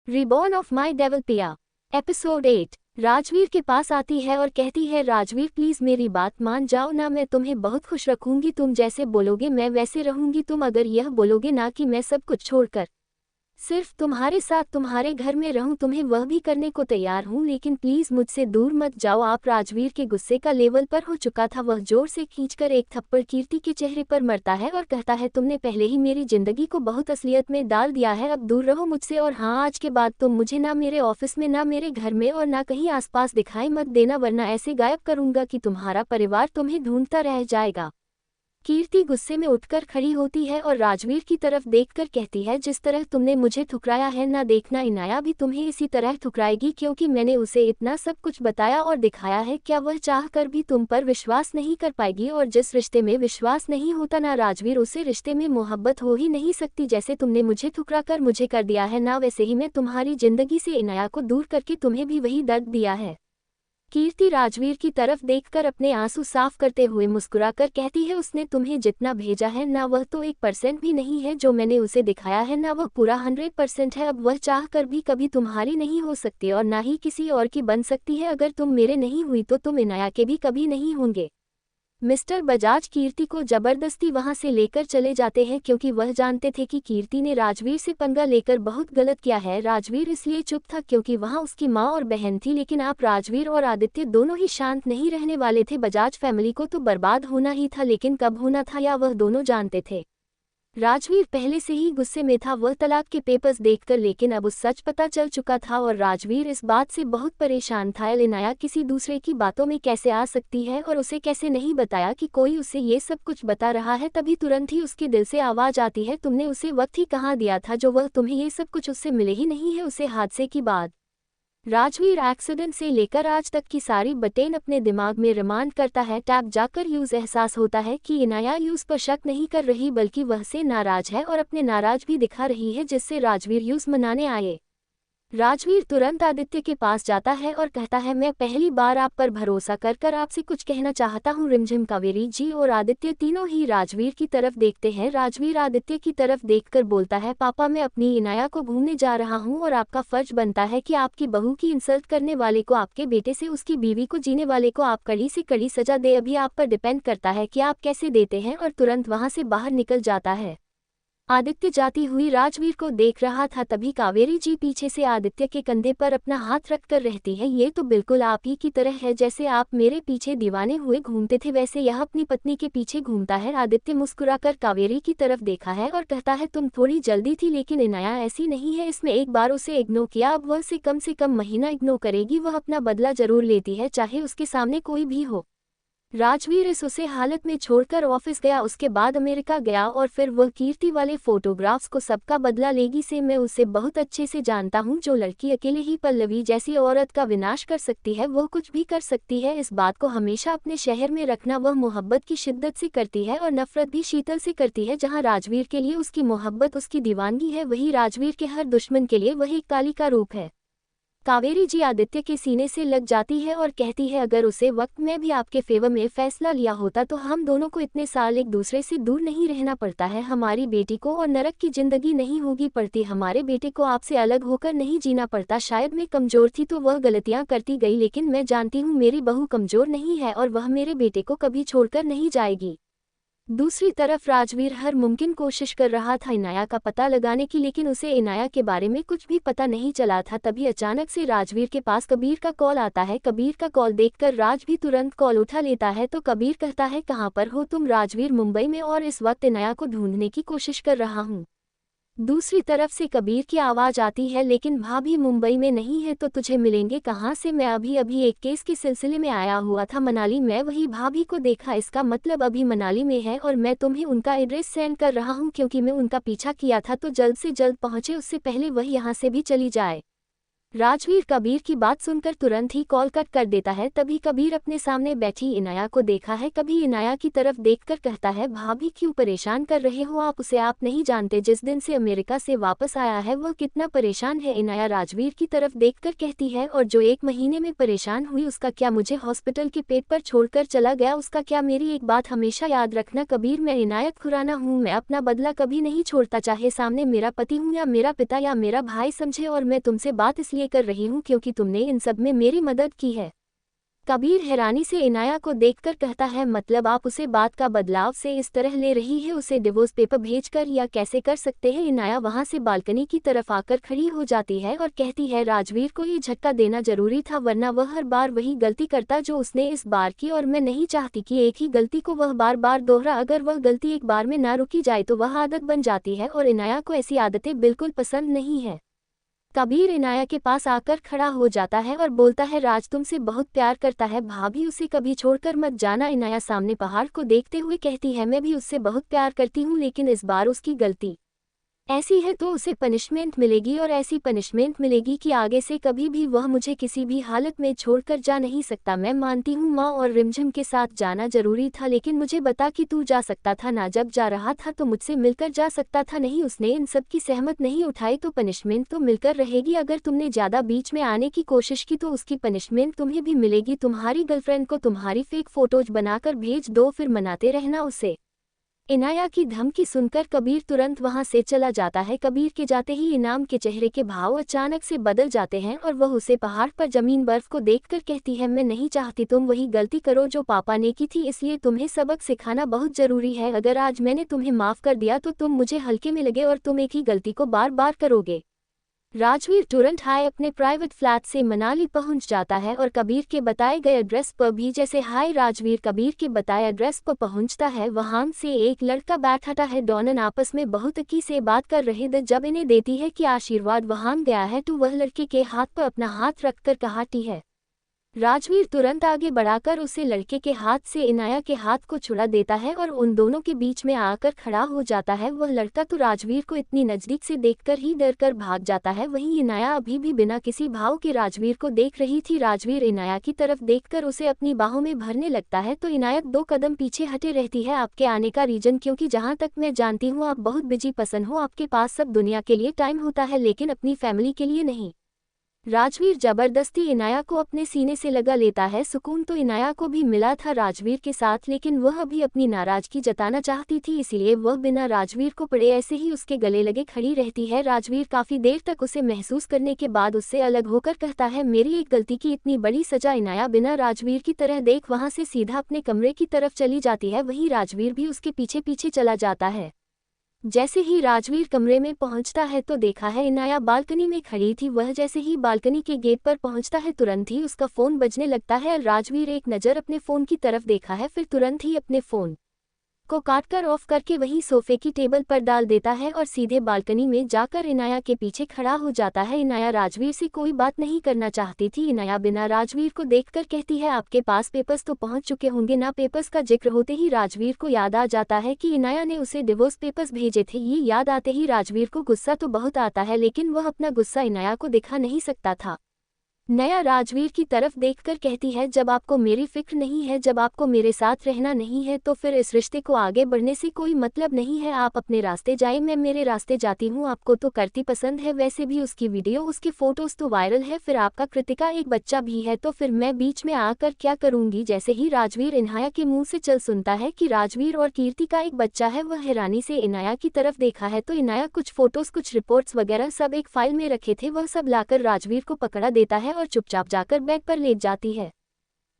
Reborn of my devil पिया। Episode 8। Rajveer के पास आती है और कहती है, राजवीर प्लीज मेरी बात मान जाओ ना, मैं तुम्हें बहुत खुश रखूंगी, तुम जैसे बोलोगे मैं वैसे रहूंगी, तुम अगर यह बोलोगे ना कि मैं सब कुछ छोड़कर सिर्फ तुम्हारे साथ तुम्हारे घर में रहूं, तुम्हें वह भी करने को तैयार हूं, लेकिन प्लीज मुझसे दूर मत जाओ आप। राजवीर के गुस्से का लेवल पर हो चुका था, वह जोर से खींचकर एक थप्पड़ कीर्ति के चेहरे पर मरता है और कहता है, तुमने पहले ही मेरी जिंदगी को बहुत असलियत में डाल दिया है, अब दूर रहो मुझसे, और हाँ, आज के बाद तुम मुझे ना मेरे ऑफिस में, ना मेरे घर में और ना कहीं आसपास दिखाई मत देना, वरना ऐसे गायब करूंगा कि तुम्हारा परिवार तुम्हें ढूंढता रह जाएगा। कीर्ति गुस्से में उठकर खड़ी होती है और राजवीर की तरफ देखकर कहती है, जिस तरह तुमने मुझे ठुकराया है ना, देखना इनाया भी तुम्हें इसी तरह ठुकराएगी, क्योंकि मैंने उसे इतना सब कुछ बताया और दिखाया है, क्या वह चाह कर भी तुम पर विश्वास नहीं कर पाएगी? और जिस रिश्ते में विश्वास नहीं होता ना राजवीर, उसे रिश्ते में मोहब्बत हो ही नहीं सकती। जैसे तुमने मुझे ठुकरा कर मुझे कर दिया है ना, वैसे ही मैं तुम्हारी जिंदगी से इनाया को दूर करके तुम्हें भी वही दर्द दिया है। कीर्ति राजवीर की तरफ देखकर अपने आंसू साफ करते हुए मुस्कुराकर कहती है, उसने तुम्हें जितना भेजा है ना, वह तो 1% भी नहीं है जो मैंने उसे दिखाया है ना, वह पूरा 100% है। अब वह चाह कर भी कभी तुम्हारी नहीं हो सकती और ना ही किसी और की बन सकती है। अगर तुम मेरे नहीं हुई तो तुम इनाया के भी कभी नहीं होंगे। मिस्टर बजाज कीर्ति को जबरदस्ती वहां से लेकर चले जाते हैं, क्योंकि वह जानते थे कि कीर्ति ने राजवीर से पंगा लेकर बहुत गलत किया है। राजवीर इसलिए चुप था क्योंकि वहां उसकी माँ और बहन थी, लेकिन आप राजवीर और आदित्य दोनों ही शांत नहीं रहने वाले थे। बजाज फैमिली को तो बर्बाद होना ही था, लेकिन कब होना था या वह दोनों जानते थे। राजवीर पहले से ही गुस्से में था वह तलाक के पेपर्स देखकर, लेकिन अब उस सच पता चल चुका था और राजवीर इस बात से बहुत परेशान था। इनाया किसी दूसरे की बातों में कैसे आ सकती है और उसे कैसे नहीं बताया कि कोई उसे ये सब कुछ बता रहा है? तभी तुरंत ही उसके दिल से आवाज आती है, तुमने उसे वक्त ही कहाँ दिया था जो वह तुम्हें ये सब कुछ उससे मिले ही नहीं है उसे हादसे की बाद। राजवीर एक्सीडेंट से लेकर आज तक की सारी बटेन अपने दिमाग में रिमांड करता है। टैब जाकर यूज एहसास होता है कि इनाया यूज पर शक नहीं कर रही, बल्कि वह से नाराज है और अपने नाराज भी दिखा रही है, जिससे राजवीर यूज मनाने आए। राजवीर तुरंत आदित्य के पास जाता है और कहता है, मैं पहली बार आप पर भरोसा कर कर आपसे कुछ कहना चाहता हूँ। रिमझिम, कावेरी जी और आदित्य तीनों ही राजवीर की तरफ देखते हैं। राजवीर आदित्य की तरफ देखकर बोलता है, पापा मैं अपनी इनाया को घूमने जा रहा हूँ और आपका फर्ज बनता है कि आपकी बहू की इंसल्ट करने वाले को, आपके बेटे से उसकी बीवी को जीने वाले को आप कड़ी से कड़ी सजा दे। अभी आप पर डिपेंड करता है कि आप कैसे देते हैं। और तुरंत वहां से बाहर निकल जाता है। आदित्य जाती हुई राजवीर को देख रहा था, तभी कावेरी जी पीछे से आदित्य के कंधे पर अपना हाथ रखकर रहती है, ये तो बिल्कुल आप ही की तरह है, जैसे आप मेरे पीछे दीवाने हुए घूमते थे वैसे यह अपनी पत्नी के पीछे घूमता है। आदित्य मुस्कुराकर कावेरी की तरफ देखा है और कहता है, तुम थोड़ी जल्दी थी, लेकिन इनाया ऐसी नहीं है, इसमें एक बार उसे इग्नोर किया, अब वह से कम महीना इग्नोर करेगी। वह अपना बदला जरूर लेती है, चाहे उसके सामने कोई भी हो। राजवीर इस उसे हालत में छोड़कर ऑफिस गया, उसके बाद अमेरिका गया और फिर वह कीर्ति वाले फोटोग्राफ्स को सबका बदला लेगी। से मैं उसे बहुत अच्छे से जानता हूँ, जो लड़की अकेले ही पल्लवी जैसी औरत का विनाश कर सकती है वह कुछ भी कर सकती है। इस बात को हमेशा अपने शहर में रखना। वह मोहब्बत की शिद्दत से करती है और नफरत भी शीतल से करती है। जहाँ राजवीर के लिए उसकी मोहब्बत उसकी दीवानगी है, वही राजवीर के हर दुश्मन के लिए वही एक काली का रूप है। कावेरी जी आदित्य के सीने से लग जाती है और कहती है, अगर उसे वक्त में भी आपके फेवर में फैसला लिया होता तो हम दोनों को इतने साल एक दूसरे से दूर नहीं रहना पड़ता है, हमारी बेटी को और नरक की जिंदगी नहीं होगी पड़ती, हमारे बेटे को आपसे अलग होकर नहीं जीना पड़ता। शायद मैं कमजोर थी तो वह गलतियां करती गई, लेकिन मैं जानती हूँ मेरी बहू कमजोर नहीं है और वह मेरे बेटे को कभी छोड़कर नहीं जाएगी। दूसरी तरफ राजवीर हर मुमकिन कोशिश कर रहा था इनाया का पता लगाने की, लेकिन उसे इनाया के बारे में कुछ भी पता नहीं चला था। तभी अचानक से राजवीर के पास कबीर का कॉल आता है। कबीर का कॉल देखकर राज भी तुरंत कॉल उठा लेता है। तो कबीर कहता है, कहाँ पर हो तुम? राजवीर, मुंबई में, और इस वक्त इनाया को ढूंढने की कोशिश कर रहा हूँ। दूसरी तरफ से कबीर की आवाज आती है, लेकिन भाभी मुंबई में नहीं है तो तुझे मिलेंगे कहाँ से? मैं अभी अभी एक केस के सिलसिले में आया हुआ था मनाली, मैं वही भाभी को देखा, इसका मतलब अभी मनाली में है और मैं तुम्हें उनका एड्रेस सेंड कर रहा हूँ, क्योंकि मैं उनका पीछा किया था तो जल्द से जल्द पहुँचे, उससे पहले वह यहाँ से भी चली जाए। राजवीर कबीर की बात सुनकर तुरंत ही कॉल कट कर देता है। तभी कबीर अपने सामने बैठी इनाया को देखा है। कभी इनाया की तरफ देखकर कहता है, भाभी क्यों परेशान कर रहे हो आप उसे? आप नहीं जानते जिस दिन से अमेरिका से वापस आया है वह कितना परेशान है। इनाया राजवीर की तरफ देखकर कहती है, और जो 1 महीने में परेशान हुई उसका क्या? मुझे हॉस्पिटल के पेट पर छोड़कर चला गया उसका क्या? मेरी एक बात हमेशा याद रखना कबीर, मैं इनायत खुराना हूँ, मैं अपना बदला कभी नहीं छोड़ता, चाहे सामने मेरा पति हूँ या मेरा पिता या मेरा भाई समझे। और मैं तुमसे बात इसलिए कर रही हूँ क्योंकि तुमने इन सब में मेरी मदद की है। कबीर हैरानी से इनाया को देखकर कहता है, मतलब आप उसे बात का बदलाव से इस तरह ले रही है, उसे डिवोर्स पेपर भेजकर, या कैसे कर सकते हैं? इनाया वहां से बालकनी की तरफ आकर खड़ी हो जाती है और कहती है, राजवीर को ये झटका देना जरूरी था, वरना वह हर बार वही गलती करता जो उसने इस बार की, और मैं नहीं चाहती कि एक ही गलती को वह बार बार दोहरा। अगर वह गलती एक बार में ना रुकी जाए तो वह आदत बन जाती है, और इनाया को ऐसी आदतें बिल्कुल पसंद नहीं है। कबीर इनाया के पास आकर खड़ा हो जाता है और बोलता है, राज तुमसे बहुत प्यार करता है, भाभी उसे कभी छोड़कर मत जाना। इनाया सामने पहाड़ को देखते हुए कहती है, मैं भी उससे बहुत प्यार करती हूँ, लेकिन इस बार उसकी गलती ऐसी है तो उसे पनिशमेंट मिलेगी, और ऐसी पनिशमेंट मिलेगी कि आगे से कभी भी वह मुझे किसी भी हालत में छोड़कर जा नहीं सकता। मैं मानती हूँ माँ और रिमझिम के साथ जाना जरूरी था, लेकिन मुझे बता कि तू जा सकता था ना? जब जा रहा था तो मुझसे मिलकर जा सकता था, नहीं उसने इन सब की सहमत नहीं उठाई तो पनिशमेंट तो मिलकर रहेगी। अगर तुमने ज्यादा बीच में आने की कोशिश की तो उसकी पनिशमेंट तुम्हें भी मिलेगी। तुम्हारी गर्लफ्रेंड को तुम्हारी फेक फोटोज बनाकर भेज दो, फिर मनाते रहना उसे। इनाया की धमकी सुनकर कबीर तुरंत वहां से चला जाता है। कबीर के जाते ही इनाम के चेहरे के भाव अचानक से बदल जाते हैं और वह उसे पहाड़ पर जमीन बर्फ को देखकर कहती है, मैं नहीं चाहती तुम वही गलती करो जो पापा ने की थी, इसलिए तुम्हें सबक सिखाना बहुत जरूरी है। अगर आज मैंने तुम्हें माफ कर दिया तो तुम मुझे हल्के में लगे और तुम एक ही गलती को बार बार करोगे। राजवीर तुरंत हाय अपने प्राइवेट फ्लैट से मनाली पहुंच जाता है और कबीर के बताए गए एड्रेस पर भी जैसे हाय राजवीर कबीर के बताए एड्रेस पर पहुंचता है, वहां से एक लड़का बैठा है। डॉनन आपस में बहुत की से बात कर रहे थे। जब इन्हें देती है कि आशीर्वाद वहां गया है तो वह लड़के के हाथ पर अपना हाथ रखकर कहती है। राजवीर तुरंत आगे बढ़ाकर उसे लड़के के हाथ से इनाया के हाथ को छुड़ा देता है और उन दोनों के बीच में आकर खड़ा हो जाता है। वह लड़का तो राजवीर को इतनी नजदीक से देखकर ही डर कर भाग जाता है। वहीं इनाया अभी भी बिना किसी भाव के राजवीर को देख रही थी। राजवीर इनाया की तरफ देखकर उसे अपनी बाहों में भरने लगता है तो इनायत 2 कदम पीछे हटे रहती है। आपके आने का रीजन? क्योंकि जहाँ तक मैं जानती हूँ आप बहुत बिजी पर्सन हो, आपके पास सब दुनिया के लिए टाइम होता है लेकिन अपनी फैमिली के लिए नहीं। राजवीर जबरदस्ती इनाया को अपने सीने से लगा लेता है। सुकून तो इनाया को भी मिला था राजवीर के साथ, लेकिन वह अभी अपनी नाराजगी जताना चाहती थी, इसलिए वह बिना राजवीर को पड़े ऐसे ही उसके गले लगे खड़ी रहती है। राजवीर काफी देर तक उसे महसूस करने के बाद उससे अलग होकर कहता है, मेरी एक गलती की इतनी बड़ी सजा। इनाया बिना राजवीर की तरह देख वहां से सीधा अपने कमरे की तरफ चली जाती है। वहीं राजवीर भी उसके पीछे पीछे चला जाता है। जैसे ही राजवीर कमरे में पहुंचता है तो देखा है इनाया बालकनी में खड़ी थी। वह जैसे ही बालकनी के गेट पर पहुंचता है तुरंत ही उसका फोन बजने लगता है। राजवीर एक नज़र अपने फोन की तरफ देखा है, फिर तुरंत ही अपने फोन को काटकर ऑफ करके वहीं सोफे की टेबल पर डाल देता है और सीधे बालकनी में जाकर इनाया के पीछे खड़ा हो जाता है। इनाया राजवीर से कोई बात नहीं करना चाहती थी। इनाया बिना राजवीर को देखकर कहती है, आपके पास पेपर्स तो पहुंच चुके होंगे ना? पेपर्स का जिक्र होते ही राजवीर को याद आ जाता है कि इनाया ने उसे डिवोर्स पेपर्स भेजे थे। ये याद आते ही राजवीर को गुस्सा तो बहुत आता है, लेकिन वह अपना गुस्सा इनाया को दिखा नहीं सकता था। नया राजवीर की तरफ देखकर कहती है, जब आपको मेरी फिक्र नहीं है, जब आपको मेरे साथ रहना नहीं है तो फिर इस रिश्ते को आगे बढ़ने से कोई मतलब नहीं है। आप अपने रास्ते जाए, मैं मेरे रास्ते जाती हूँ। आपको तो करती पसंद है, वैसे भी उसकी वीडियो उसकी फोटोज तो वायरल है, फिर आपका कृतिका एक बच्चा भी है, तो फिर मैं बीच में आकर क्या करूंगी? जैसे ही राजवीर इनाया के मुंह से चल सुनता है कि राजवीर और कीर्ति का एक बच्चा है, वह हैरानी से इनाया की तरफ देखा है तो इनाया कुछ फोटोज कुछ रिपोर्ट्स वगैरह सब एक फाइल में रखे थे, वह सब लाकर राजवीर को पकड़ा देता है और चुपचाप जाकर बेड पर लेट जाती है।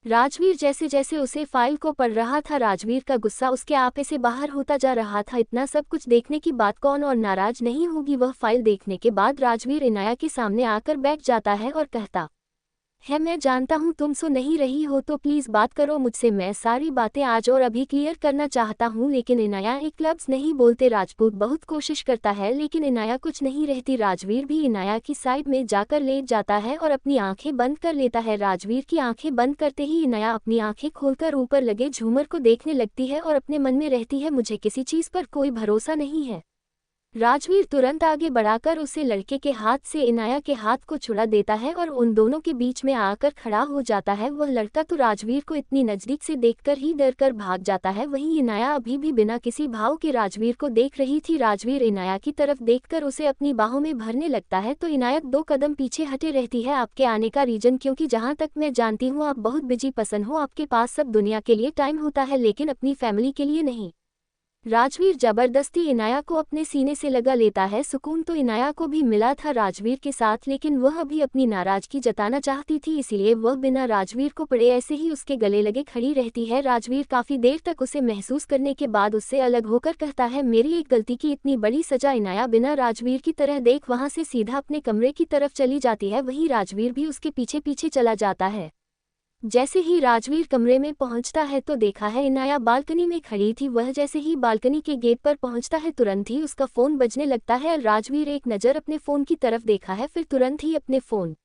राजवीर जैसे जैसे उसे फाइल को पढ़ रहा था, राजवीर का गुस्सा उसके आपे से बाहर होता जा रहा था। इतना सब कुछ देखने की बात कौन और नाराज नहीं होगी? वह फाइल देखने के बाद राजवीर इनाया के सामने आकर बैठ जाता है और कहता है, मैं जानता हूँ तुम सो नहीं रही हो तो प्लीज बात करो मुझसे, मैं सारी बातें आज और अभी क्लियर करना चाहता हूँ। लेकिन इनाया एक लफ्ज नहीं बोलते। राजपूत बहुत कोशिश करता है लेकिन इनाया कुछ नहीं रहती। राजवीर भी इनाया की साइड में जाकर लेट जाता है और अपनी आंखें बंद कर लेता है। राजवीर की आंखें बंद करते ही इनाया अपनी आंखें खोलकर ऊपर लगे झूमर को देखने लगती है और अपने मन में रहती है, मुझे किसी चीज पर कोई भरोसा नहीं है। राजवीर तुरंत आगे बढ़ाकर उसे लड़के के हाथ से इनाया के हाथ को छुड़ा देता है और उन दोनों के बीच में आकर खड़ा हो जाता है। वह लड़का तो राजवीर को इतनी नजदीक से देखकर ही डर कर भाग जाता है। वहीं इनाया अभी भी बिना किसी भाव के राजवीर को देख रही थी। राजवीर इनाया की तरफ देखकर उसे अपनी बाहों में भरने लगता है तो इनायत 2 कदम पीछे हटे रहती है। आपके आने का रीजन? क्योंकि जहाँ तक मैं जानती हूँ आप बहुत बिजी पर्सन हो, आपके पास सब दुनिया के लिए टाइम होता है लेकिन अपनी फैमिली के लिए नहीं। राजवीर जबरदस्ती इनाया को अपने सीने से लगा लेता है। सुकून तो इनाया को भी मिला था राजवीर के साथ, लेकिन वह अभी अपनी नाराजगी जताना चाहती थी, इसलिए वह बिना राजवीर को पड़े ऐसे ही उसके गले लगे खड़ी रहती है। राजवीर काफी देर तक उसे महसूस करने के बाद उससे अलग होकर कहता है, मेरी एक गलती की इतनी बड़ी सजा। इनाया बिना राजवीर की तरह देख वहां से सीधा अपने कमरे की तरफ चली जाती है। वहीं राजवीर भी उसके पीछे पीछे चला जाता है। जैसे ही राजवीर कमरे में पहुंचता है तो देखा है इनाया बालकनी में खड़ी थी। वह जैसे ही बालकनी के गेट पर पहुंचता है तुरंत ही उसका फोन बजने लगता है। राजवीर एक नज़र अपने फोन की तरफ देखा है, फिर तुरंत ही अपने फोन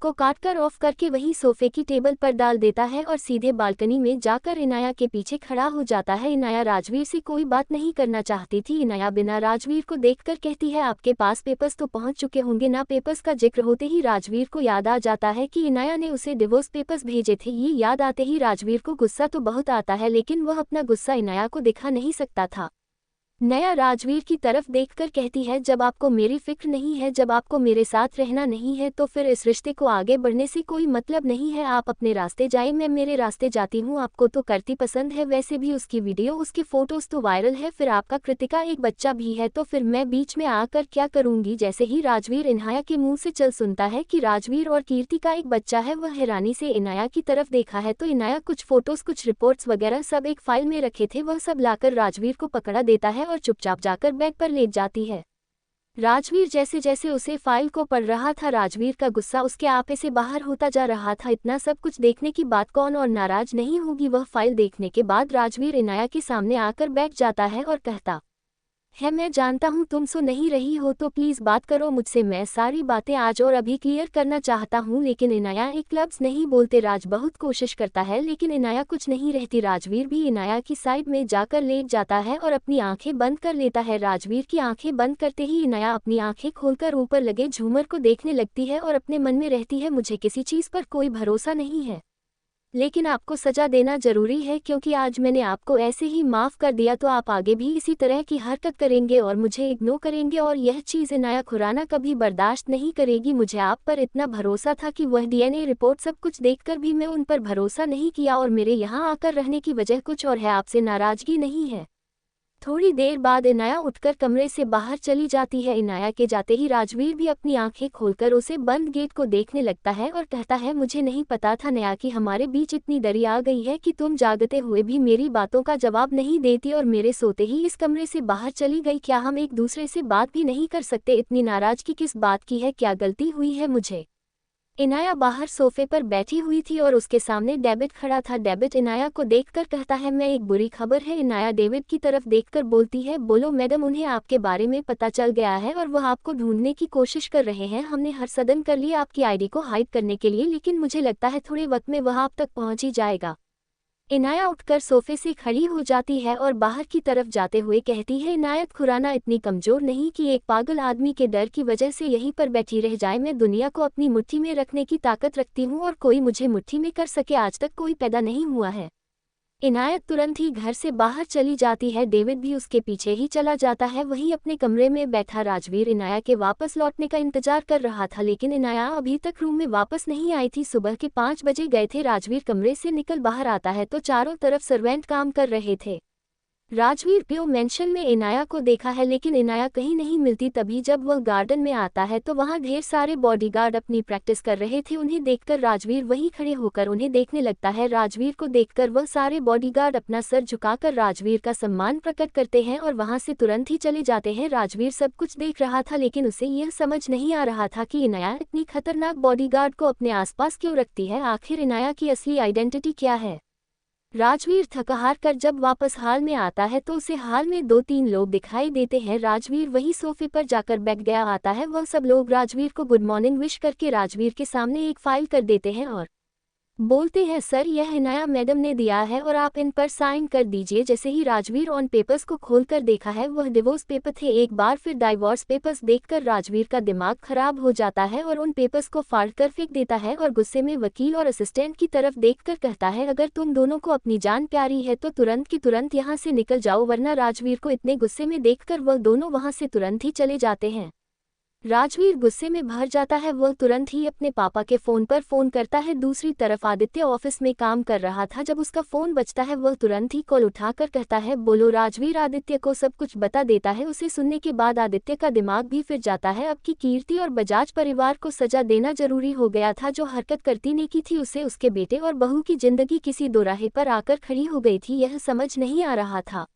को काटकर ऑफ करके वहीं सोफे की टेबल पर डाल देता है और सीधे बालकनी में जाकर इनाया के पीछे खड़ा हो जाता है। इनाया राजवीर से कोई बात नहीं करना चाहती थी। इनाया बिना राजवीर को देखकर कहती है, आपके पास पेपर्स तो पहुंच चुके होंगे ना। पेपर्स का जिक्र होते ही राजवीर को याद आ जाता है कि इनाया ने उसे डिवोर्स पेपर्स भेजे थे। ये याद आते ही राजवीर को गुस्सा तो बहुत आता है, लेकिन वह अपना गुस्सा इनाया को दिखा नहीं सकता था। नया राजवीर की तरफ देखकर कहती है, जब आपको मेरी फिक्र नहीं है, जब आपको मेरे साथ रहना नहीं है तो फिर इस रिश्ते को आगे बढ़ने से कोई मतलब नहीं है। आप अपने रास्ते जाए, मैं मेरे रास्ते जाती हूँ। आपको तो करती पसंद है, वैसे भी उसकी वीडियो उसकी फोटोज तो वायरल है, फिर आपका कृतिका एक बच्चा भी है, तो फिर मैं बीच में आकर क्या करूंगी। जैसे ही राजवीर इनाया के मुंह से चल सुनता है कि राजवीर और कीर्ति का एक बच्चा है, वह हैरानी से इनाया की तरफ देखा है तो इनाया कुछ फोटोज कुछ रिपोर्ट्स वगैरह सब एक फाइल में रखे थे, वह सब लाकर राजवीर को पकड़ा देता है और चुपचाप जाकर बेड पर लेट जाती है। राजवीर जैसे जैसे उसे फाइल को पढ़ रहा था, राजवीर का गुस्सा उसके आपे से बाहर होता जा रहा था। इतना सब कुछ देखने की बात कौन और नाराज नहीं होगी। वह फाइल देखने के बाद राजवीर इनाया के सामने आकर बैठ जाता है और कहता है, मैं जानता हूँ तुम सो नहीं रही हो, तो प्लीज बात करो मुझसे, मैं सारी बातें आज और अभी क्लियर करना चाहता हूँ। लेकिन इनाया एक लफ्ज नहीं बोलते। राज बहुत कोशिश करता है लेकिन इनाया कुछ नहीं रहती। राजवीर भी इनाया की साइड में जाकर लेट जाता है और अपनी आंखें बंद कर लेता है। राजवीर की आंखें बंद करते ही इनाया अपनी आंखें खोलकर ऊपर लगे झूमर को देखने लगती है और अपने मन में रहती है, मुझे किसी चीज पर कोई भरोसा नहीं है, लेकिन आपको सजा देना जरूरी है, क्योंकि आज मैंने आपको ऐसे ही माफ कर दिया तो आप आगे भी इसी तरह की हरकत करेंगे और मुझे इग्नोर करेंगे, और यह चीज़ इनाया खुराना कभी बर्दाश्त नहीं करेगी। मुझे आप पर इतना भरोसा था कि वह डीएनए रिपोर्ट सब कुछ देखकर भी मैं उन पर भरोसा नहीं किया, और मेरे यहाँ आकर रहने की वजह कुछ और है, आपसे नाराजगी नहीं है। थोड़ी देर बाद इनाया उठकर कमरे से बाहर चली जाती है। इनाया के जाते ही राजवीर भी अपनी आंखें खोलकर उसे बंद गेट को देखने लगता है और कहता है, मुझे नहीं पता था नया कि हमारे बीच इतनी दरी आ गई है कि तुम जागते हुए भी मेरी बातों का जवाब नहीं देती और मेरे सोते ही इस कमरे से बाहर चली गई। क्या हम एक दूसरे से बात भी नहीं कर सकते? इतनी नाराजगी किस बात की है? क्या गलती हुई है मुझे? इनाया बाहर सोफे पर बैठी हुई थी और उसके सामने डेविड खड़ा था। डेविड इनाया को देखकर कहता है, मैं एक बुरी खबर है। इनाया डेविड की तरफ देखकर बोलती है, बोलो मैडम, उन्हें आपके बारे में पता चल गया है और वह आपको ढूंढने की कोशिश कर रहे हैं। हमने हर सदन कर लिया आपकी आईडी को हाइड करने के लिए, लेकिन मुझे लगता है थोड़े वक्त में वह आप तक पहुंच ही जाएगा। इनाया उठकर सोफे से खड़ी हो जाती है और बाहर की तरफ जाते हुए कहती है, इनायत खुराना इतनी कमजोर नहीं कि एक पागल आदमी के डर की वजह से यहीं पर बैठी रह जाए। मैं दुनिया को अपनी मुट्ठी में रखने की ताकत रखती हूँ और कोई मुझे मुट्ठी में कर सके आज तक कोई पैदा नहीं हुआ है। इनायत तुरंत ही घर से बाहर चली जाती है। डेविड भी उसके पीछे ही चला जाता है। वहीं अपने कमरे में बैठा राजवीर इनाया के वापस लौटने का इंतजार कर रहा था, लेकिन इनाया अभी तक रूम में वापस नहीं आई थी। सुबह के 5 बजे गए थे। राजवीर कमरे से निकल बाहर आता है तो चारों तरफ सर्वेंट काम कर रहे थे। राजवीर प्यो मेंशन में इनाया को देखा है, लेकिन इनाया कहीं नहीं मिलती। तभी जब वह गार्डन में आता है तो वहां ढेर सारे बॉडीगार्ड अपनी प्रैक्टिस कर रहे थे। उन्हें देखकर राजवीर वहीं खड़े होकर उन्हें देखने लगता है। राजवीर को देखकर वह सारे बॉडीगार्ड अपना सर झुकाकर राजवीर का सम्मान प्रकट करते हैं और वहां से तुरंत ही चले जाते हैं। राजवीर सब कुछ देख रहा था, लेकिन उसे यह समझ नहीं आ रहा था कि इनाया इतनी खतरनाक बॉडीगार्ड को अपने आसपास क्यों रखती है। आखिर इनाया की असली आइडेंटिटी क्या है? राजवीर थका हार कर जब वापस हाल में आता है तो उसे हाल में 2-3 लोग दिखाई देते हैं। राजवीर वही सोफे पर जाकर बैठ गया आता है। वह सब लोग राजवीर को गुड मॉर्निंग विश करके राजवीर के सामने एक फाइल कर देते हैं और बोलते हैं सर यह इनाया मैडम ने दिया है और आप इन पर साइन कर दीजिए। जैसे ही राजवीर ऑन पेपर्स को खोलकर देखा है वह डिवोर्स पेपर थे। एक बार फिर डाइवोर्स पेपर्स देखकर राजवीर का दिमाग खराब हो जाता है और उन पेपर्स को फाड़कर फेंक देता है और गुस्से में वकील और असिस्टेंट की तरफ देखकर कहता है अगर तुम दोनों को अपनी जान प्यारी है तो तुरंत की तुरंत यहाँ से निकल जाओ, वरना राजवीर को इतने गुस्से में देखकर वह दोनों वहाँ से तुरंत ही चले जाते हैं। राजवीर गुस्से में भर जाता है, वह तुरंत ही अपने पापा के फोन पर फोन करता है। दूसरी तरफ आदित्य ऑफिस में काम कर रहा था। जब उसका फोन बजता है वह तुरंत ही कॉल उठाकर कहता है बोलो। राजवीर आदित्य को सब कुछ बता देता है। उसे सुनने के बाद आदित्य का दिमाग भी फिर जाता है। अब की कीर्ति और बजाज परिवार को सजा देना जरूरी हो गया था। जो हरकत करती ने की थी उसे उसके बेटे और बहू की जिंदगी किसी दोराहे पर आकर खड़ी हो गई थी, यह समझ नहीं आ रहा था।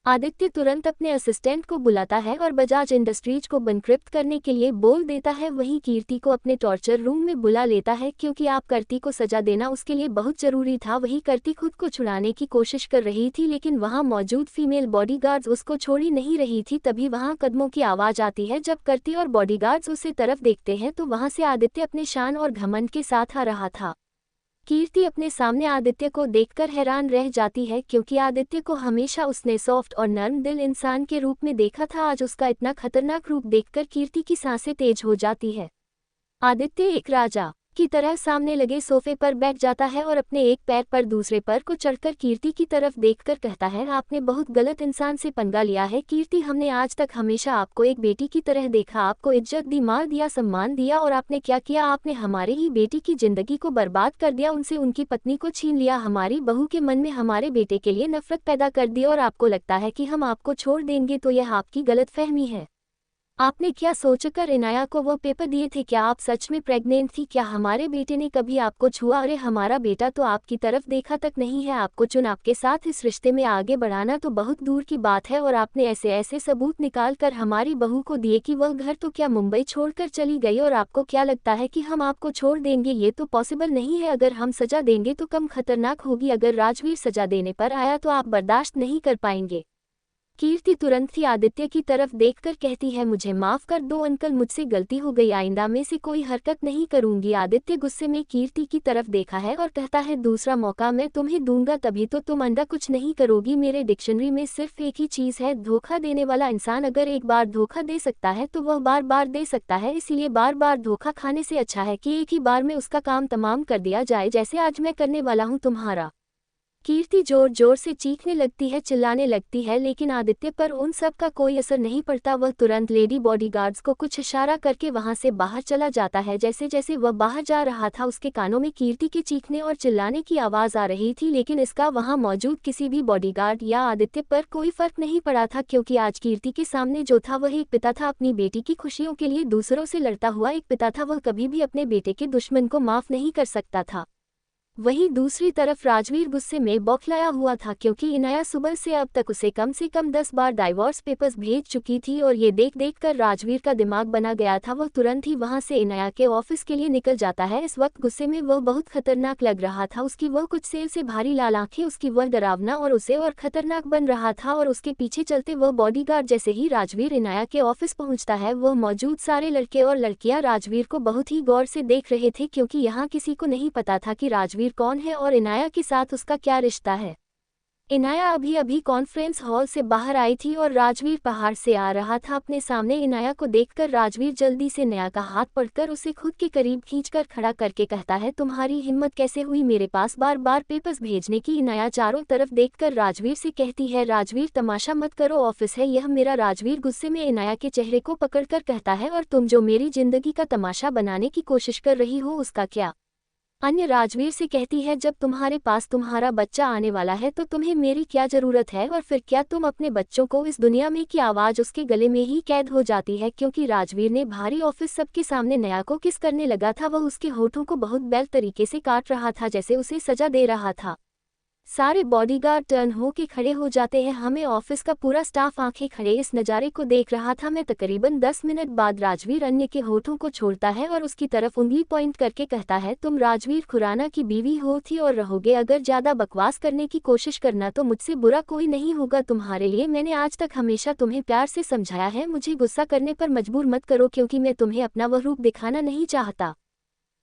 आदित्य तुरंत अपने असिस्टेंट को बुलाता है और बजाज इंडस्ट्रीज को बनक्रिप्ट करने के लिए बोल देता है। वहीं कीर्ति को अपने टॉर्चर रूम में बुला लेता है क्योंकि आप कर्ती को सजा देना उसके लिए बहुत जरूरी था। वहीं कर्ती खुद को छुड़ाने की कोशिश कर रही थी लेकिन वहां मौजूद फीमेल बॉडीगार्ड्स उसको छोड़ ही नहीं रही थी। तभी वहां कदमों की आवाज आती है। जब कर्ती और बॉडीगार्ड्स उसे तरफ देखते हैं तो वहां से आदित्य अपने शान और घमंड के साथ आ रहा था। कीर्ति अपने सामने आदित्य को देखकर हैरान रह जाती है क्योंकि आदित्य को हमेशा उसने सॉफ्ट और नर्म दिल इंसान के रूप में देखा था। आज उसका इतना खतरनाक रूप देखकर कीर्ति की सांसें तेज हो जाती है। आदित्य एक राजा की तरह सामने लगे सोफे पर बैठ जाता है और अपने एक पैर पर दूसरे पैर को चढ़कर कीर्ति की तरफ देखकर कहता है आपने बहुत गलत इंसान से पंगा लिया है कीर्ति। हमने आज तक हमेशा आपको एक बेटी की तरह देखा, आपको इज्जत दी, माल दिया, सम्मान दिया और आपने क्या किया, आपने हमारे ही बेटी की जिंदगी को बर्बाद कर दिया, उनसे उनकी पत्नी को छीन लिया, हमारी बहू के मन में हमारे बेटे के लिए नफरत पैदा कर दी और आपको लगता है कि हम आपको छोड़ देंगे, तो यह आपकी गलतफहमी है। आपने क्या सोचकर इनाया को वो पेपर दिए थे? क्या आप सच में प्रेग्नेंट थी? क्या हमारे बेटे ने कभी आपको छुआ? अरे हमारा बेटा तो आपकी तरफ देखा तक नहीं है। आपको चुनाव के साथ इस रिश्ते में आगे बढ़ाना तो बहुत दूर की बात है और आपने ऐसे ऐसे सबूत निकाल कर हमारी बहू को दिए कि वह घर तो क्या मुंबई छोड़कर चली गई और आपको क्या लगता है कि हम आपको छोड़ देंगे? ये तो पॉसिबल नहीं है। अगर हम सजा देंगे तो कम खतरनाक होगी। अगर राजवीर सजा देने पर आया तो आप बर्दाश्त नहीं कर पाएंगे। कीर्ति तुरंत ही आदित्य की तरफ देखकर कहती है मुझे माफ कर दो अंकल, मुझसे गलती हो गई, आइंदा में से कोई हरकत नहीं करूंगी। आदित्य गुस्से में कीर्ति की तरफ देखा है और कहता है दूसरा मौका मैं तुम्हें दूंगा तभी तो तुम अंडा कुछ नहीं करोगी। मेरे डिक्शनरी में सिर्फ एक ही चीज है, धोखा देने वाला इंसान अगर एक बार धोखा दे सकता है तो वह बार बार दे सकता है। इसलिए बार बार धोखा खाने से अच्छा है कि एक ही बार में उसका काम तमाम कर दिया जाए, जैसे आज मैं करने वाला हूँ तुम्हारा। कीर्ति जोर जोर से चीखने लगती है, चिल्लाने लगती है, लेकिन आदित्य पर उन सब का कोई असर नहीं पड़ता। वह तुरंत लेडी बॉडीगार्ड्स को कुछ इशारा करके वहां से बाहर चला जाता है। जैसे जैसे वह बाहर जा रहा था उसके कानों में कीर्ति के चीखने और चिल्लाने की आवाज आ रही थी, लेकिन इसका वहां मौजूद किसी भी बॉडीगार्ड या आदित्य पर कोई फर्क नहीं पड़ा था क्योंकि आज कीर्ति के सामने जो था वह एक पिता था, अपनी बेटी की खुशियों के लिए दूसरों से लड़ता हुआ एक पिता था। वह कभी भी अपने बेटे के दुश्मन को माफ नहीं कर सकता था। वहीं दूसरी तरफ राजवीर गुस्से में बौखलाया हुआ था क्योंकि इनाया सुबह से अब तक उसे कम से कम 10 बार डाइवोर्स पेपर्स भेज चुकी थी और ये देख देख कर राजवीर का दिमाग बना गया था। वह तुरंत ही वहां से इनाया के ऑफिस के लिए निकल जाता है। इस वक्त गुस्से में वह बहुत खतरनाक लग रहा था। उसकी वह कुछ सेल से भारी लाल आंखें, उसकी वह डरावना और उसे और खतरनाक बन रहा था और उसके पीछे चलते वह बॉडीगार्ड। जैसे ही राजवीर इनाया के ऑफिस पहुंचता है वह मौजूद सारे लड़के और लड़कियां राजवीर को बहुत ही गौर से देख रहे थे क्योंकि यहाँ किसी को नहीं पता था कि राजवीर कौन है और इनाया के साथ उसका क्या रिश्ता है। इनाया अभी अभी कॉन्फ्रेंस हॉल से बाहर आई थी और राजवीर पहाड़ से आ रहा था। अपने सामने इनाया को देखकर राजवीर जल्दी से इनाया का हाथ पकड़कर उसे खुद के करीब खींचकर खड़ा करके कहता है तुम्हारी हिम्मत कैसे हुई मेरे पास बार बार पेपर्स भेजने की? इनाया चारों तरफ देखकर राजवीर से कहती है राजवीर तमाशा मत करो, ऑफिस है यह मेरा। राजवीर गुस्से में इनाया के चेहरे को पकड़कर कहता है और तुम जो मेरी जिंदगी का तमाशा बनाने की कोशिश कर रही हो उसका क्या? अन्य राजवीर से कहती है जब तुम्हारे पास तुम्हारा बच्चा आने वाला है तो तुम्हें मेरी क्या जरूरत है? और फिर क्या तुम अपने बच्चों को इस दुनिया में की आवाज उसके गले में ही कैद हो जाती है? क्योंकि राजवीर ने भारी ऑफिस सबके सामने नया को किस करने लगा था। वह उसके होठों को बहुत बैल तरीके से काट रहा था जैसे उसे सजा दे रहा था। सारे बॉडीगार्ड टर्न हो के खड़े हो जाते हैं। हमें ऑफिस का पूरा स्टाफ आंखें खड़े इस नज़ारे को देख रहा था। मैं तकरीबन 10 मिनट बाद राजवीर अन्य के होठों को छोड़ता है और उसकी तरफ उंगली पॉइंट करके कहता है तुम राजवीर खुराना की बीवी हो थी और रहोगे। अगर ज़्यादा बकवास करने की कोशिश करना तो मुझसे बुरा कोई नहीं होगा तुम्हारे लिए। मैंने आज तक हमेशा तुम्हें प्यार से समझाया है, मुझे गुस्सा करने पर मजबूर मत करो क्योंकि मैं तुम्हें अपना वह रूप दिखाना नहीं चाहता।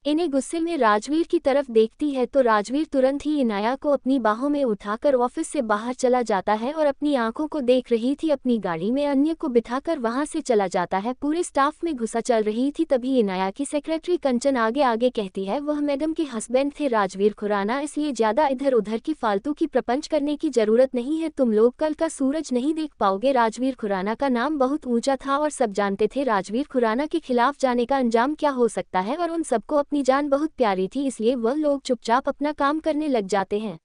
इन्हें गुस्से में राजवीर की तरफ देखती है तो राजवीर तुरंत ही इनाया को अपनी बाहों में उठाकर ऑफिस से बाहर चला जाता है और अपनी आंखों को देख रही थी अपनी गाड़ी में अन्य को बिठाकर वहां से चला जाता है। पूरे स्टाफ में गुस्सा चल रही थी तभी इनाया की सेक्रेटरी कंचन आगे आगे कहती है वह मैडम के हस्बैंड थे राजवीर खुराना, इसलिए ज्यादा इधर उधर की फालतू की प्रपंच करने की जरूरत नहीं है, तुम लोग कल का सूरज नहीं देख पाओगे। राजवीर खुराना का नाम बहुत ऊंचा था और सब जानते थे राजवीर खुराना के खिलाफ जाने का अंजाम क्या हो सकता है और उन सबको अपनी जान बहुत प्यारी थी, इसलिए वह लोग चुपचाप अपना काम करने लग जाते हैं।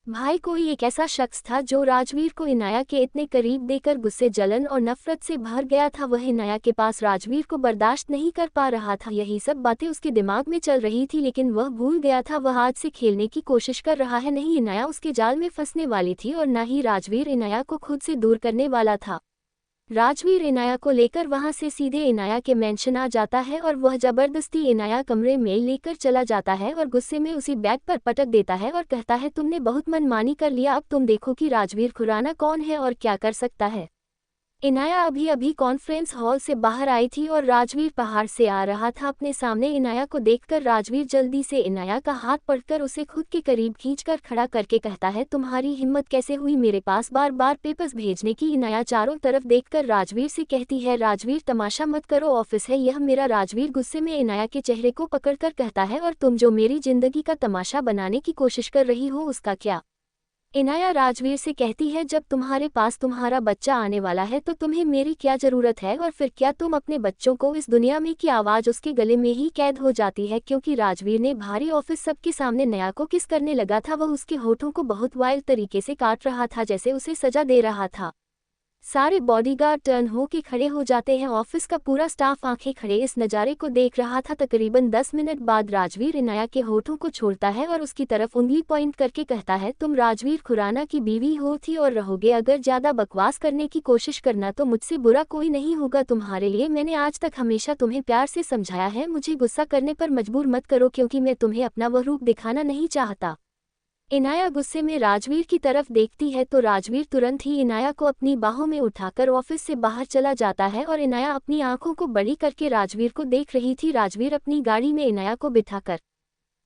भाई कोई एक ऐसा शख्स था जो राजवीर को इनाया के इतने करीब देकर गुस्से जलन और नफरत से भर गया था। वह इनाया के पास राजवीर को बर्दाश्त नहीं कर पा रहा था। यही सब बातें उसके दिमाग में चल रही थी लेकिन वह भूल गया था वह आज से खेलने की कोशिश कर रहा है, नहीं इनाया उसके जाल में फंसने वाली थी और न ही राजवीर इनाया को खुद से दूर करने वाला था। राजवीर इनाया को लेकर वहां से सीधे इनाया के मेंशन आ जाता है और वह जबरदस्ती इनाया कमरे में लेकर चला जाता है और गुस्से में उसी बैग पर पटक देता है और कहता है तुमने बहुत मनमानी कर लिया, अब तुम देखो कि राजवीर खुराना कौन है और क्या कर सकता है। इनाया अभी अभी कॉन्फ्रेंस हॉल से बाहर आई थी और राजवीर पहाड़ से आ रहा था अपने सामने। इनाया को देखकर राजवीर जल्दी से इनाया का हाथ पकड़कर उसे खुद के करीब खींचकर खड़ा करके कहता है तुम्हारी हिम्मत कैसे हुई मेरे पास बार बार पेपर्स भेजने की। इनाया चारों तरफ देखकर राजवीर से कहती है राजवीर तमाशा मत करो, ऑफिस है यह मेरा। राजवीर गुस्से में इनाया के चेहरे को पकड़कर कहता है और तुम जो मेरी जिंदगी का तमाशा बनाने की कोशिश कर रही हो उसका क्या। इनाया राजवीर से कहती है जब तुम्हारे पास तुम्हारा बच्चा आने वाला है तो तुम्हें मेरी क्या जरूरत है और फिर क्या तुम अपने बच्चों को इस दुनिया में की आवाज उसके गले में ही कैद हो जाती है। क्योंकि राजवीर ने भारी ऑफिस सबके सामने नया को किस करने लगा था, वह उसके होठों को बहुत वाइल्ड तरीके से काट रहा था जैसे उसे सजा दे रहा था। सारे बॉडीगार्ड टर्न हो के खड़े हो जाते हैं, ऑफिस का पूरा स्टाफ आंखें खड़े इस नज़ारे को देख रहा था। तकरीबन 10 मिनट बाद राजवीर इनाया के होठों को छोड़ता है और उसकी तरफ उंगली पॉइंट करके कहता है तुम राजवीर खुराना की बीवी हो थी और रहोगे, अगर ज्यादा बकवास करने की कोशिश करना तो मुझसे बुरा कोई नहीं होगा तुम्हारे लिए। मैंने आज तक हमेशा तुम्हें प्यार से समझाया है, मुझे गुस्सा करने पर मजबूर मत करो क्योंकि मैं तुम्हें अपना वह रूप दिखाना नहीं चाहता। इनाया गुस्से में राजवीर की तरफ देखती है तो राजवीर तुरंत ही इनाया को अपनी बाहों में उठाकर ऑफिस से बाहर चला जाता है और इनाया अपनी आंखों को बड़ी करके राजवीर को देख रही थी। राजवीर अपनी गाड़ी में इनाया को बिठाकर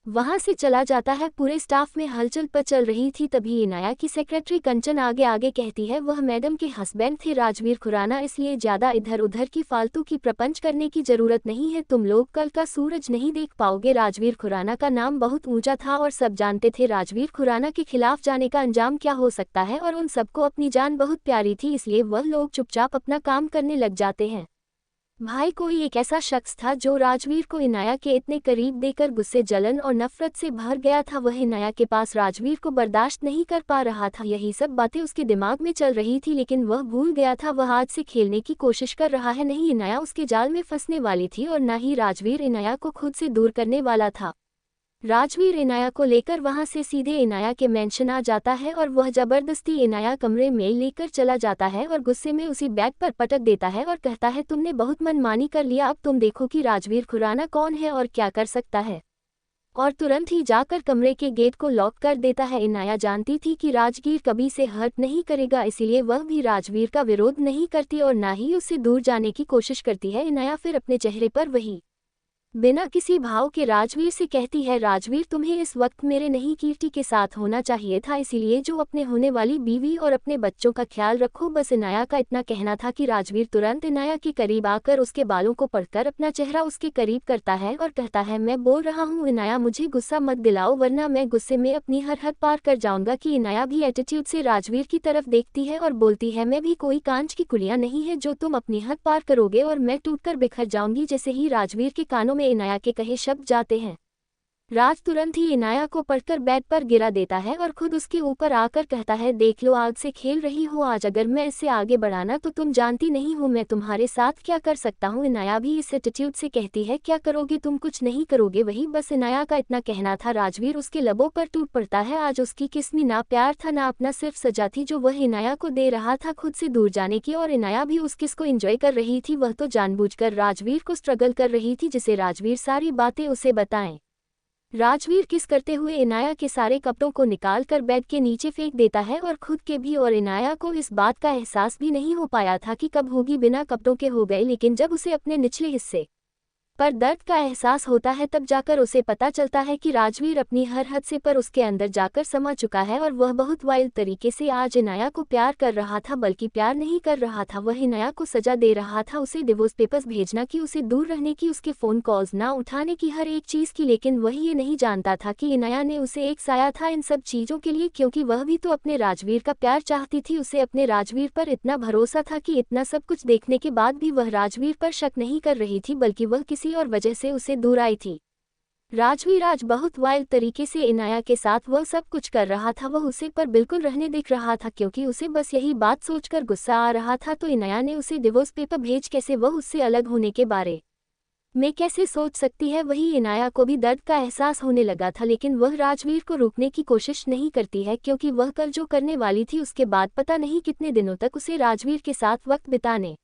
वहां से चला जाता है। पूरे स्टाफ में हलचल चल रही थी तभी इनाया की सेक्रेटरी कंचन आगे आगे कहती है वह मैडम के हस्बैंड थे राजवीर खुराना, इसलिए ज्यादा इधर उधर की फालतू की प्रपंच करने की जरूरत नहीं है, तुम लोग कल का सूरज नहीं देख पाओगे। राजवीर खुराना का नाम बहुत ऊंचा था और सब जानते थे राजवीर खुराना के खिलाफ जाने का अंजाम क्या हो सकता है और उन सबको अपनी जान बहुत प्यारी थी, इसलिए वह लोग चुपचाप अपना काम करने लग जाते हैं। भाई कोई एक ऐसा शख्स था जो राजवीर को इनाया के इतने करीब देकर गुस्से जलन और नफरत से भर गया था। वह इनाया के पास राजवीर को बर्दाश्त नहीं कर पा रहा था। यही सब बातें उसके दिमाग में चल रही थी लेकिन वह भूल गया था वह आज से खेलने की कोशिश कर रहा है, नहीं इनाया उसके जाल में फंसने वाली थी और न ही राजवीर इनाया को खुद से दूर करने वाला था। राजवीर इनाया को लेकर वहां से सीधे इनाया के मेंशन आ जाता है और वह जबरदस्ती इनाया कमरे में लेकर चला जाता है और गुस्से में उसी बैग पर पटक देता है और कहता है तुमने बहुत मनमानी कर लिया, अब तुम देखो कि राजवीर खुराना कौन है और क्या कर सकता है। और तुरंत ही जाकर कमरे के गेट को लॉक कर देता है। इनाया जानती थी कि राजवीर कभी से हर्ट नहीं करेगा, इसीलिए वह भी राजवीर का विरोध नहीं करती और ना ही उससे दूर जाने की कोशिश करती है। इनाया फिर अपने चेहरे पर वही बिना किसी भाव के राजवीर से कहती है राजवीर तुम्हें इस वक्त मेरे नहीं कीर्ति के साथ होना चाहिए था, इसीलिए जो अपने होने वाली बीवी और अपने बच्चों का ख्याल रखो। बस इनाया का इतना कहना था कि राजवीर तुरंत इनाया के करीब आकर उसके बालों को पकड़कर अपना चेहरा उसके करीब करता है और कहता है मैं बोल रहा हूँ इनाया मुझे गुस्सा मत दिलाओ वरना मैं गुस्से में अपनी हर हद पार कर जाऊंगा। कि इनाया भी एटीट्यूड से राजवीर की तरफ देखती है और बोलती है मैं भी कोई कांच की कुलियां नहीं है जो तुम अपनी हद पार करोगे और मैं टूटकर बिखर जाऊंगी। जैसे ही राजवीर के कानों में इनाया के कहे शब्द जाते हैं राज तुरंत ही इनाया को पकड़कर बेड पर गिरा देता है और खुद उसके ऊपर आकर कहता है देख लो आग से खेल रही हो आज, अगर मैं इससे आगे बढ़ाना तो तुम जानती नहीं हो मैं तुम्हारे साथ क्या कर सकता हूँ। इनाया भी इस एटीट्यूड से कहती है क्या करोगे तुम, कुछ नहीं करोगे। वही बस इनाया का इतना कहना था। राजवीर उसके लबों पर टूट पड़ता है। आज उसकी किस्मी ना प्यार था ना अपना सिर्फ सजा थी जो वह इनाया को दे रहा था खुद से दूर जाने की, और इनाया भी उस किस को एंजॉय कर रही थी। वह तो जानबूझकर राजवीर को स्ट्रगल कर रही थी जिसे राजवीर सारी बातें उसे बताएं। राजवीर किस करते हुए इनाया के सारे कपड़ों को निकालकर बेड के नीचे फेंक देता है और खुद के भी, और इनाया को इस बात का एहसास भी नहीं हो पाया था कि कब होगी बिना कपड़ों के हो गए। लेकिन जब उसे अपने निचले हिस्से पर दर्द का एहसास होता है तब जाकर उसे पता चलता है कि राजवीर अपनी हर हद से पर उसके अंदर जाकर समा चुका है और वह बहुत वाइल्ड तरीके से आज इनाया को प्यार कर रहा था, बल्कि प्यार नहीं कर रहा था, वह इनाया को सजा दे रहा था, उसे डिवोर्स पेपर्स भेजना की, उसे दूर रहने की, उसके फ़ोन कॉल्स ना उठाने की, हर एक चीज़ की। लेकिन वह ये नहीं जानता था कि इनाया ने उसे एक साया था इन सब चीज़ों के लिए, क्योंकि वह भी तो अपने राजवीर का प्यार चाहती थी। उसे अपने राजवीर पर इतना भरोसा था कि इतना सब कुछ देखने के बाद भी वह राजवीर पर शक नहीं कर रही थी, बल्कि वह किसी और वजह से उसे दूर आई थी। राजवीर आज बहुत वाइल्ड तरीके से इनाया के साथ वह सब कुछ कर रहा था, वह उसे पर बिल्कुल रहने दिख रहा था, क्योंकि उसे बस यही बात सोचकर गुस्सा आ रहा था। तो इनाया ने उसे डिवोर्स पेपर भेज कैसे वह उससे अलग होने के बारे में कैसे सोच सकती है। वही इनाया को भी दर्द का एहसास होने लगा था, लेकिन वह राजवीर को रोकने की कोशिश नहीं करती है, क्योंकि वह कल जो करने वाली थी उसके बाद पता नहीं कितने दिनों तक उसे राजवीर के साथ वक्त बिताने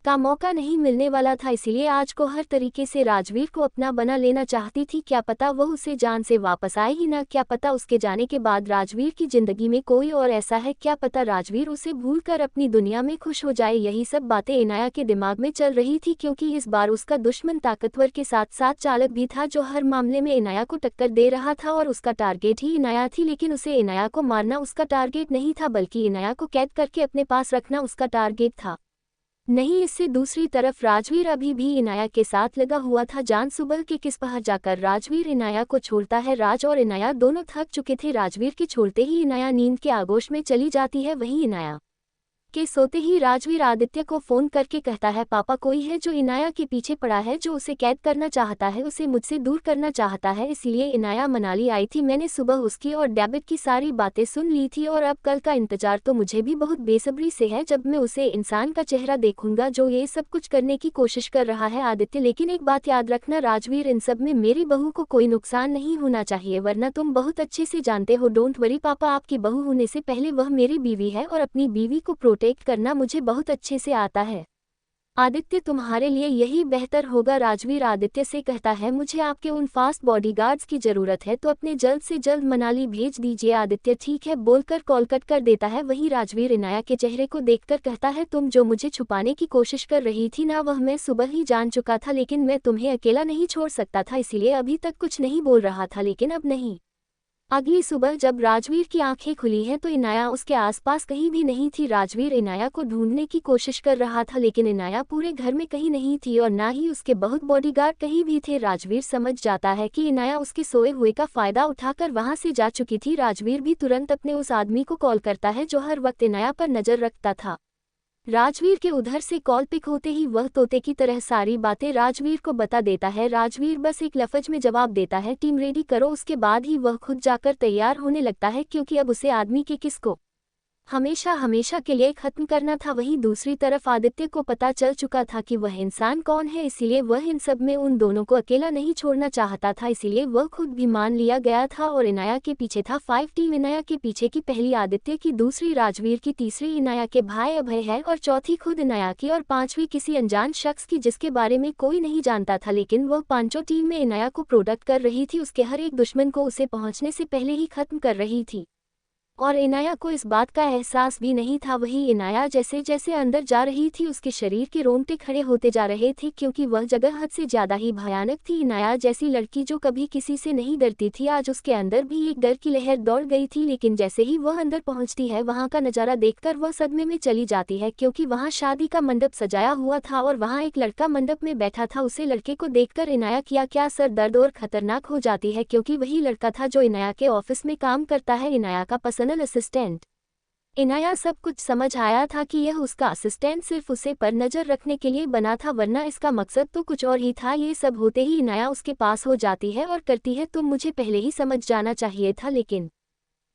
का मौका नहीं मिलने वाला था। इसीलिए आज को हर तरीके से राजवीर को अपना बना लेना चाहती थी। क्या पता वह उसे जान से वापस आए ही ना, क्या पता उसके जाने के बाद राजवीर की जिंदगी में कोई और ऐसा है, क्या पता राजवीर उसे भूलकर अपनी दुनिया में खुश हो जाए। यही सब बातें इनाया के दिमाग में चल रही थी, क्योंकि इस बार उसका दुश्मन ताकतवर के साथ साथ चालक भी था, जो हर मामले में इनाया को टक्कर दे रहा था और उसका टारगेट ही इनाया थी। लेकिन उसे इनाया को मारना उसका टारगेट नहीं था, बल्कि इनाया को कैद करके अपने पास रखना उसका टारगेट था। नहीं, इससे दूसरी तरफ राजवीर अभी भी इनाया के साथ लगा हुआ था। जान सुबह के किस पहर जाकर राजवीर इनाया को छोड़ता है। राज और इनाया दोनों थक चुके थे। राजवीर के छोड़ते ही इनाया नींद के आगोश में चली जाती है। वहीं इनाया के सोते ही राजवीर आदित्य को फोन करके कहता है, पापा कोई है जो इनाया के पीछे पड़ा है, जो उसे कैद करना चाहता है, उसे मुझसे दूर करना चाहता है। इसलिए इनाया मनाली आई थी। मैंने सुबह उसकी और डेविड की सारी बातें सुन ली थी और अब कल का इंतजार तो मुझे भी बहुत बेसब्री से है, जब मैं उसे इंसान का चेहरा देखूंगा जो ये सब कुछ करने की कोशिश कर रहा है। आदित्य, लेकिन एक बात याद रखना राजवीर, इन सब में मेरी बहू को कोई नुकसान नहीं होना चाहिए, वरना तुम बहुत अच्छे से जानते हो। डोंट वरी पापा, आपकी बहू होने से पहले वह मेरी बीवी है और अपनी बीवी को प्रोटेक्ट करना मुझे बहुत अच्छे से आता है। आदित्य, तुम्हारे लिए यही बेहतर होगा। राजवीर आदित्य से कहता है, मुझे आपके उन फास्ट बॉडीगार्ड्स की जरूरत है, तो अपने जल्द से जल्द मनाली भेज दीजिए। आदित्य ठीक है बोलकर कॉल कट कर देता है। वहीं राजवीर इनाया के चेहरे को देखकर कहता है, तुम जो मुझे छुपाने की कोशिश कर रही थी ना, वह मैं सुबह ही जान चुका था, लेकिन मैं तुम्हें अकेला नहीं छोड़ सकता था, इसलिए अभी तक कुछ नहीं बोल रहा था, लेकिन अब नहीं। अगली सुबह जब राजवीर की आंखें खुली हैं तो इनाया उसके आसपास कहीं भी नहीं थी। राजवीर इनाया को ढूंढने की कोशिश कर रहा था, लेकिन इनाया पूरे घर में कहीं नहीं थी और ना ही उसके बहुत बॉडीगार्ड कहीं भी थे। राजवीर समझ जाता है कि इनाया उसके सोए हुए का फायदा उठाकर वहां से जा चुकी थी। राजवीर भी तुरंत अपने उस आदमी को कॉल करता है जो हर वक्त इनाया पर नजर रखता था। राजवीर के उधर से कॉल पिक होते ही वह तोते की तरह सारी बातें राजवीर को बता देता है। राजवीर बस एक लफ्ज में जवाब देता है, टीम रेडी करो। उसके बाद ही वह खुद जाकर तैयार होने लगता है, क्योंकि अब उसे आदमी के किसको हमेशा हमेशा के लिए खत्म करना था। वहीं दूसरी तरफ आदित्य को पता चल चुका था कि वह इंसान कौन है, इसीलिए वह इन सब में उन दोनों को अकेला नहीं छोड़ना चाहता था, इसीलिए वह खुद भी मान लिया गया था और इनाया के पीछे था। 5 टीम इनाया के पीछे की, पहली आदित्य की, दूसरी राजवीर की, तीसरी इनाया के भाई अभय है और चौथी खुद इनाया की और पांचवी किसी अनजान शख्स की जिसके बारे में कोई नहीं जानता था, लेकिन वह पांचों टीम में इनाया को प्रोटेक्ट कर रही थी। उसके हर एक दुश्मन को उसे पहुंचने से पहले ही खत्म कर रही थी और इनाया को इस बात का एहसास भी नहीं था। वही इनाया जैसे जैसे अंदर जा रही थी उसके शरीर के रोंगटे खड़े होते जा रहे थे, क्योंकि वह जगह हद से ज्यादा ही भयानक थी। इनाया जैसी लड़की जो कभी किसी से नहीं डरती थी, आज उसके अंदर भी एक डर की लहर दौड़ गई थी। लेकिन जैसे ही वह अंदर पहुंचती है, वहां का नजारा देखकर वह सदमे में चली जाती है, क्योंकि वहां शादी का मंडप सजाया हुआ था और वहां एक लड़का मंडप में बैठा था। उसे लड़के को देखकर इनाया क्या सर दर्द और खतरनाक हो जाती है, क्योंकि वही लड़का था जो इनाया के ऑफिस में काम करता है, इनाया का पर्सनल असिस्टेंट। इनाया सब कुछ समझ आया था कि यह उसका असिस्टेंट सिर्फ उसे पर नजर रखने के लिए बना था, वरना इसका मकसद तो कुछ और ही था। ये सब होते ही इनाया उसके पास हो जाती है और करती है, तुम मुझे पहले ही समझ जाना चाहिए था, लेकिन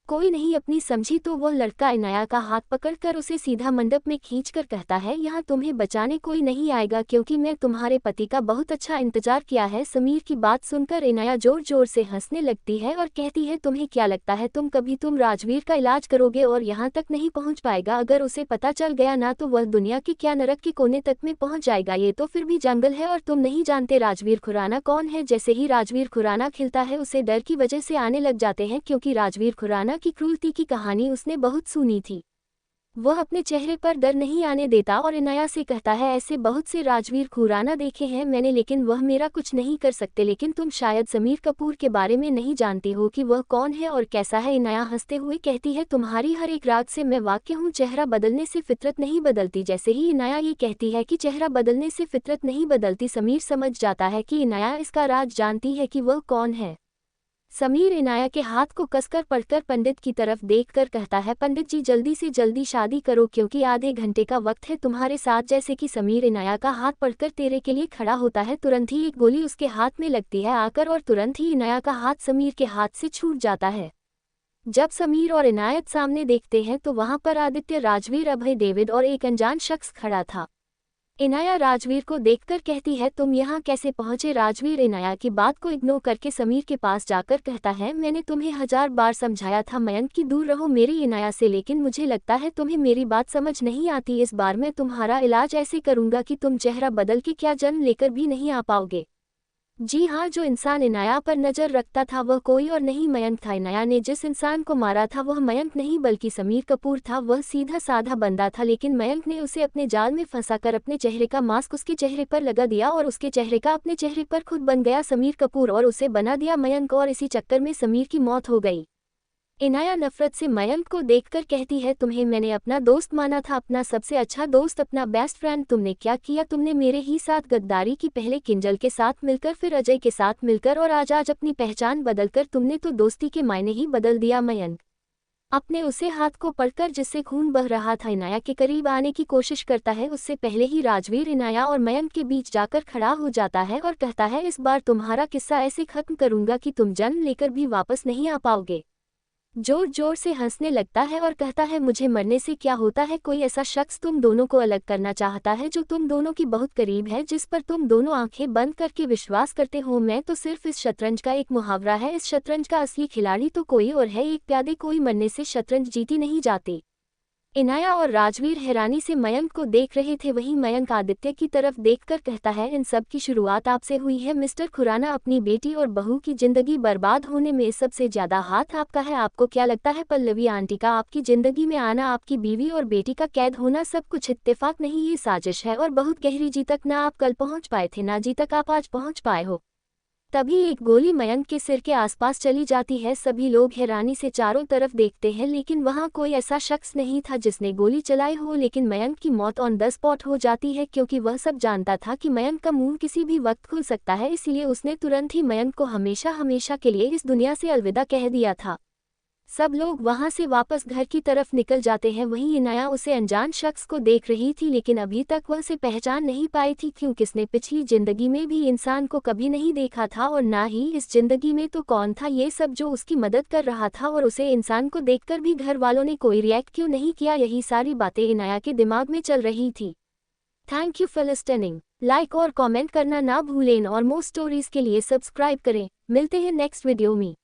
कोई नहीं अपनी समझी। तो वह लड़का इनाया का हाथ पकड़कर उसे सीधा मंडप में खींचकर कहता है, यहाँ तुम्हें बचाने कोई नहीं आएगा, क्योंकि मैं तुम्हारे पति का बहुत अच्छा इंतजार किया है। समीर की बात सुनकर इनाया जोर जोर से हंसने लगती है और कहती है, तुम्हें क्या लगता है तुम राजवीर का इलाज करोगे और यहाँ तक नहीं पहुँच पाएगा? अगर उसे पता चल गया ना तो वह दुनिया के क्या नरक के कोने तक में पहुँच जाएगा। ये तो फिर भी जंगल है और तुम नहीं जानते राजवीर खुराना कौन है। जैसे ही राजवीर खुराना खिलता है, उसे डर की वजह से आने लग जाते हैं, क्योंकि राजवीर खुराना की क्रूरता की कहानी उसने बहुत सुनी थी। वह अपने चेहरे पर डर नहीं आने देता और इनाया से कहता है, ऐसे बहुत से राजवीर खुराना देखे हैं मैंने, लेकिन वह मेरा कुछ नहीं कर सकते। लेकिन तुम शायद समीर कपूर के बारे में नहीं जानती हो कि वह कौन है और कैसा है। इनाया हंसते हुए कहती है, तुम्हारी हर एक रात से मैं वाकिफ हूँ, चेहरा बदलने से फितरत नहीं बदलती। जैसे ही इनाया ये कहती है कि चेहरा बदलने से फितरत नहीं बदलती, समीर समझ जाता है कि इनाया इसका राज जानती है कि वह कौन है। समीर इनाया के हाथ को कसकर पकड़कर पंडित की तरफ देखकर कहता है, पंडित जी जल्दी से जल्दी शादी करो क्योंकि आधे घंटे का वक्त है तुम्हारे साथ। जैसे कि समीर इनाया का हाथ पकड़कर तेरे के लिए खड़ा होता है, तुरंत ही एक गोली उसके हाथ में लगती है आकर और तुरंत ही इनाया का हाथ समीर के हाथ से छूट जाता है। जब समीर और इनायत सामने देखते हैं तो वहां पर आदित्य, राजवीर, अभय, डेविड और एक अनजान शख्स खड़ा था। इनाया राजवीर को देखकर कहती है, तुम यहाँ कैसे पहुंचे। राजवीर इनाया की बात को इग्नोर करके समीर के पास जाकर कहता है, मैंने तुम्हें 1000 बार समझाया था मयंक की दूर रहो मेरी इनाया से, लेकिन मुझे लगता है तुम्हें मेरी बात समझ नहीं आती। इस बार मैं तुम्हारा इलाज ऐसे करूंगा कि तुम चेहरा बदल के क्या जन्म लेकर भी नहीं आ पाओगे। जी हाँ, जो इंसान इनाया पर नजर रखता था वह कोई और नहीं मयंक था। इनाया ने जिस इंसान को मारा था वह मयंक नहीं बल्कि समीर कपूर था। वह सीधा साधा बंदा था, लेकिन मयंक ने उसे अपने जाल में फंसाकर अपने चेहरे का मास्क उसके चेहरे पर लगा दिया और उसके चेहरे का अपने चेहरे पर खुद बन गया समीर कपूर और उसे बना दिया मयंक, और इसी चक्कर में समीर की मौत हो गई। इनाया नफरत से मयंक को देखकर कहती है, तुम्हें मैंने अपना दोस्त माना था, अपना सबसे अच्छा दोस्त, अपना बेस्ट फ्रेंड। तुमने क्या किया, तुमने मेरे ही साथ गद्दारी की, पहले किंजल के साथ मिलकर, फिर अजय के साथ मिलकर और आज अपनी पहचान बदलकर तुमने तो दोस्ती के मायने ही बदल दिया। मयंक अपने उसे हाथ को पकड़कर जिससे खून बह रहा था इनाया के करीब आने की कोशिश करता है। उससे पहले ही राजवीर इनाया और मयंक के बीच जाकर खड़ा हो जाता है और कहता है, इस बार तुम्हारा किस्सा ऐसे खत्म करूंगा कि तुम जन्म लेकर भी वापस नहीं आ पाओगे। जोर जोर से हंसने लगता है और कहता है, मुझे मरने से क्या होता है, कोई ऐसा शख्स तुम दोनों को अलग करना चाहता है जो तुम दोनों की बहुत करीब है, जिस पर तुम दोनों आंखें बंद करके विश्वास करते हो। मैं तो सिर्फ इस शतरंज का एक मुहावरा है, इस शतरंज का असली खिलाड़ी तो कोई और है। एक प्यादे कोई मरने से शतरंज जीती नहीं जाती। इनाया और राजवीर हैरानी से मयंक को देख रहे थे, वहीं मयंक आदित्य की तरफ देखकर कहता है, इन सब की शुरुआत आपसे हुई है मिस्टर खुराना। अपनी बेटी और बहू की जिंदगी बर्बाद होने में सबसे ज्यादा हाथ आपका है। आपको क्या लगता है पल्लवी आंटी का आपकी जिंदगी में आना, आपकी बीवी और बेटी का कैद होना सब कुछ इत्तेफाक नहीं, ये साजिश है और बहुत गहरी। जी तक ना आप कल पहुंच पाए थे, ना जी तक आप आज पहुंच पाए हो। तभी एक गोली मयंक के सिर के आसपास चली जाती है। सभी लोग हैरानी से चारों तरफ देखते हैं, लेकिन वहां कोई ऐसा शख्स नहीं था जिसने गोली चलाई हो। लेकिन मयंक की मौत ऑन द स्पॉट हो जाती है, क्योंकि वह सब जानता था कि मयंक का मुंह किसी भी वक्त खुल सकता है, इसलिए उसने तुरंत ही मयंक को हमेशा हमेशा के लिए इस दुनिया से अलविदा कह दिया था। सब लोग वहां से वापस घर की तरफ निकल जाते हैं। वहीं इनाया उसे अनजान शख्स को देख रही थी, लेकिन अभी तक वह उसे पहचान नहीं पाई थी, क्योंकि उसने पिछली जिंदगी में भी इंसान को कभी नहीं देखा था और ना ही इस जिंदगी में। तो कौन था ये सब जो उसकी मदद कर रहा था, और उसे इंसान को देखकर भी घर वालों ने कोई रिएक्ट क्यों नहीं किया, यही सारी बातें इनाया के दिमाग में चल रही थी। Thank you for listening. Like और कॉमेंट करना ना भूलें और मोर स्टोरीज के लिए सब्सक्राइब करें। मिलते हैं नेक्स्ट वीडियो में।